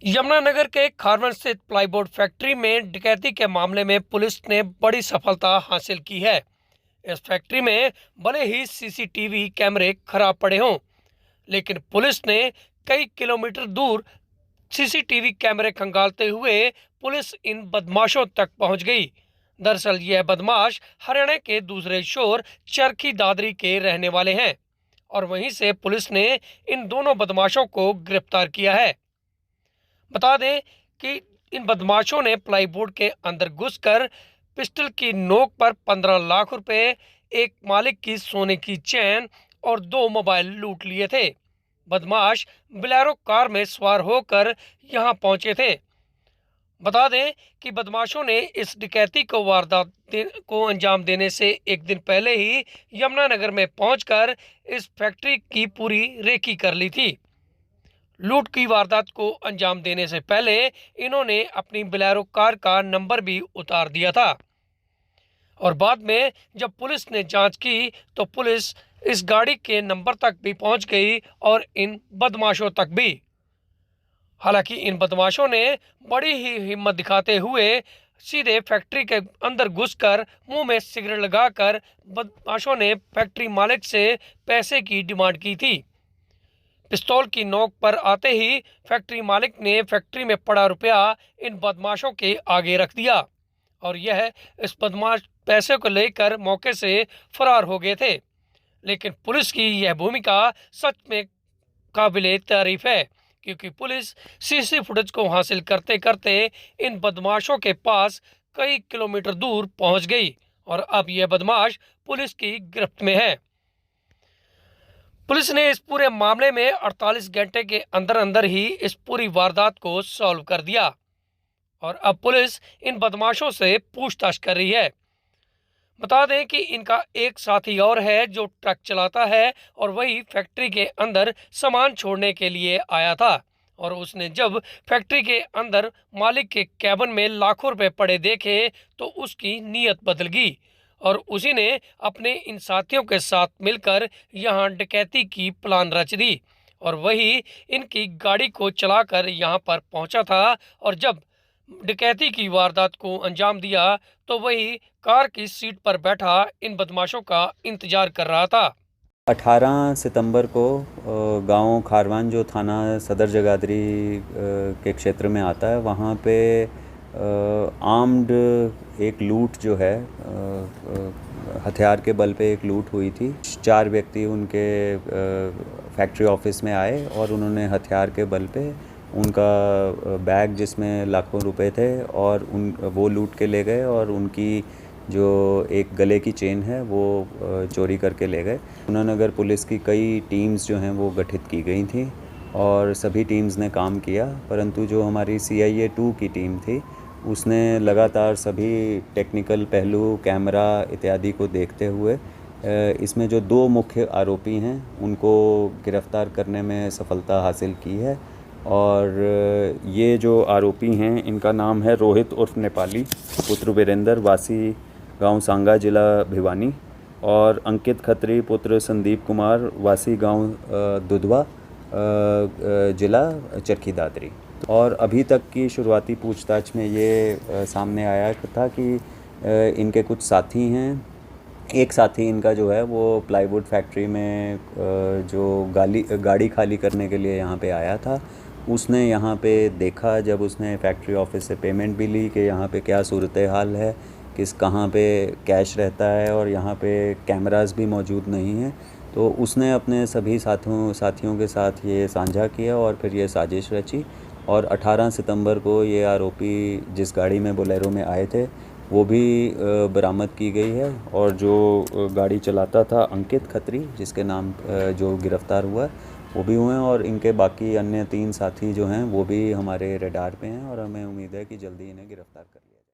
यमुनानगर के खारवन स्थित plyboard factory में डकैती के मामले में पुलिस ने बड़ी सफलता हासिल की है। इस फैक्ट्री में भले ही सीसीटीवी कैमरे खराब पड़े हों, लेकिन पुलिस ने कई किलोमीटर दूर सीसीटीवी कैमरे खंगालते हुए पुलिस इन बदमाशों तक पहुंच गई। दरअसल यह बदमाश हरियाणा के दूसरे शोर चरखी दादरी के रहने वाले हैं और वहीं से पुलिस ने इन दोनों बदमाशों को गिरफ्तार किया है। बता दें कि इन बदमाशों ने प्लाईबोर्ड के अंदर घुसकर पिस्टल की नोक पर 15 लाख रुपए, एक मालिक की सोने की चेन और 2 मोबाइल लूट लिए थे। बदमाश बोलेरो कार में सवार होकर यहां पहुंचे थे। बता दें कि बदमाशों ने इस डकैती को को अंजाम देने से एक दिन पहले ही यमुनानगर में पहुंचकर इस फैक्ट्री की पूरी रेकी कर ली थी। लूट की वारदात को अंजाम देने से पहले इन्होंने अपनी बोलेरो कार का नंबर भी उतार दिया था और बाद में जब पुलिस ने जांच की तो पुलिस इस गाड़ी के नंबर तक भी पहुंच गई और इन बदमाशों तक भी। हालांकि इन बदमाशों ने बड़ी ही हिम्मत दिखाते हुए सीधे फैक्ट्री के अंदर घुसकर मुंह में सिगरेट लगाकर बदमाशों ने फैक्ट्री मालिक से पैसे की डिमांड की थी। पिस्तौल की नोक पर आते ही फैक्ट्री मालिक ने फैक्ट्री में पड़ा रुपया इन बदमाशों के आगे रख दिया और यह इस बदमाश पैसे को लेकर मौके से फरार हो गए थे। लेकिन पुलिस की यह भूमिका सच में काबिले तारीफ है, क्योंकि पुलिस सीसी फुटेज को हासिल करते करते इन बदमाशों के पास कई किलोमीटर दूर पहुंच गई और अब यह बदमाश पुलिस की गिरफ्त में है। पुलिस ने इस पूरे मामले में 48 घंटे के अंदर अंदर ही इस पूरी वारदात को सॉल्व कर दिया और अब पुलिस इन बदमाशों से पूछताछ कर रही है। बता दें कि इनका एक साथी और है जो ट्रक चलाता है और वही फैक्ट्री के अंदर सामान छोड़ने के लिए आया था और उसने जब फैक्ट्री के अंदर मालिक के कैबिन में लाखों रुपए पड़े देखे तो उसकी नीयत बदल गई और उसी ने अपने इन साथियों के साथ मिलकर यहां डकैती की प्लान रच दी और वही इनकी गाड़ी को चलाकर यहां पर पहुंचा था और जब डकैती की वारदात को अंजाम दिया तो वही कार की सीट पर बैठा इन बदमाशों का इंतजार कर रहा था। 18 सितंबर को गांव खारवान जो थाना सदर जगाधरी के क्षेत्र में आता है, वहाँ पे आर्म्ड एक लूट जो है हथियार के बल पे एक लूट हुई थी। 4 व्यक्ति उनके फैक्ट्री ऑफिस में आए और उन्होंने हथियार के बल पे उनका बैग जिसमें लाखों रुपए थे और वो लूट के ले गए और उनकी जो एक गले की चेन है वो चोरी करके ले गए। यमुनानगर पुलिस की कई टीम्स जो हैं वो गठित की गई थी और सभी टीम्स ने काम किया, परंतु जो हमारी CIA 2 की टीम थी उसने लगातार सभी टेक्निकल पहलू, कैमरा इत्यादि को देखते हुए इसमें जो 2 मुख्य आरोपी हैं उनको गिरफ्तार करने में सफलता हासिल की है। और ये जो आरोपी हैं इनका नाम है रोहित उर्फ नेपाली पुत्र वीरेंद्र वासी गांव सांगा जिला भिवानी और अंकित खत्री पुत्र संदीप कुमार वासी गांव दुधवा जिला चरखी दादरी। और अभी तक की शुरुआती पूछताछ में ये सामने आया था कि इनके कुछ साथी हैं। एक साथी इनका जो है वो प्लाईवुड फैक्ट्री में जो गाड़ी खाली करने के लिए यहाँ पे आया था, उसने यहाँ पे देखा जब उसने फैक्ट्री ऑफिस से पेमेंट भी ली कि यहाँ पे क्या सूरत हाल है, कहाँ पे कैश रहता है और यहाँ पे कैमरास भी मौजूद नहीं हैं। तो उसने अपने सभी साथियों के साथ ये साझा किया और फिर ये साजिश रची और 18 सितंबर को ये आरोपी जिस गाड़ी में बोलेरो में आए थे वो भी बरामद की गई है और जो गाड़ी चलाता था अंकित खत्री जिसके नाम जो गिरफ्तार हुआ वो भी हुए हैं और इनके बाकी अन्य 3 साथी जो हैं वो भी हमारे रडार पे हैं और हमें उम्मीद है कि जल्दी इन्हें गिरफ्तार करें।